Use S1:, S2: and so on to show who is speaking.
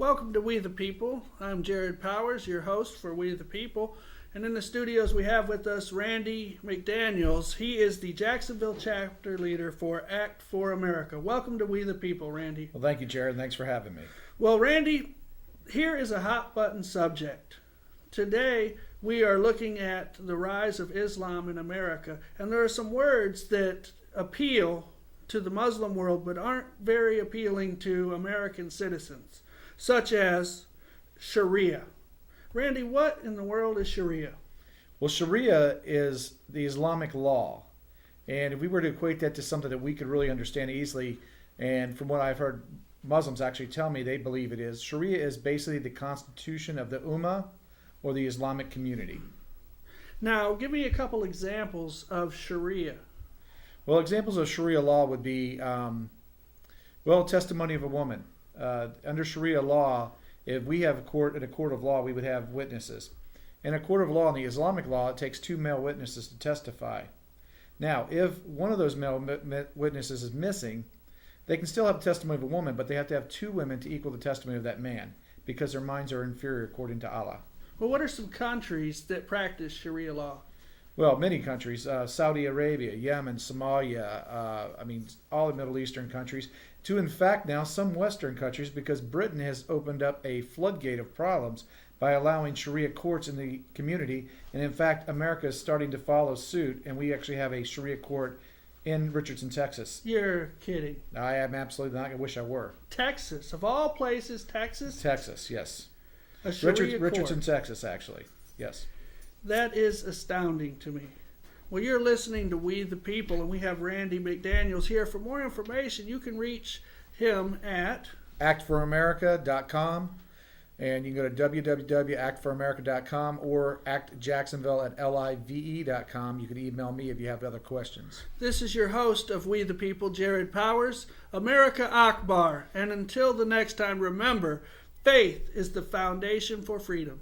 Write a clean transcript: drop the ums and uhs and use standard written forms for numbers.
S1: Welcome to We the People. I'm Jared Powers, your host for We the People. And in the studios we have with us Randy McDaniels. He is the Jacksonville chapter leader for Act for America. Welcome to We the People, Randy.
S2: Well, thank you, Jared. Thanks for having me.
S1: Well, Randy, here is a hot button subject. Today we are looking at the rise of Islam in America, and there are some words that appeal to the Muslim world but aren't very appealing to American citizens, such as Sharia. Randy, what in the world is Sharia?
S2: Well, Sharia is the Islamic law. And if we were to equate that to something that we could really understand easily, and from what I've heard Muslims actually tell me they believe it is, Sharia is basically the constitution of the Ummah or the Islamic community.
S1: Now, give me a couple examples of Sharia.
S2: Well, examples of Sharia law would be, testimony of a woman. Under Sharia law, if we have in a court of law, we would have witnesses. In a court of law, in the Islamic law, it takes 2 male witnesses to testify. Now, if one of those male witnesses is missing, they can still have testimony of a woman, but they have to have 2 women to equal the testimony of that man because their minds are inferior according to Allah.
S1: Well, what are some countries that practice Sharia law?
S2: Well, many countries, Saudi Arabia, Yemen, Somalia, all the Middle Eastern countries, to in fact now some Western countries, because Britain has opened up a floodgate of problems by allowing Sharia courts in the community. And in fact, America is starting to follow suit, and we actually have a Sharia court in Richardson, Texas.
S1: You're kidding.
S2: I am absolutely not. I wish I were.
S1: Texas, of all places, Texas?
S2: Texas, yes.
S1: A Sharia court.
S2: Richardson, Texas, actually, yes.
S1: That is astounding to me. Well, you're listening to We the People, and we have Randy McDaniels here. For more information, you can reach him at
S2: actforamerica.com, and you can go to www.actforamerica.com or actjacksonville@live.com. You can email me if you have other questions.
S1: This is your host of We the People, Jared Powers, America Akbar. And until the next time, remember, faith is the foundation for freedom.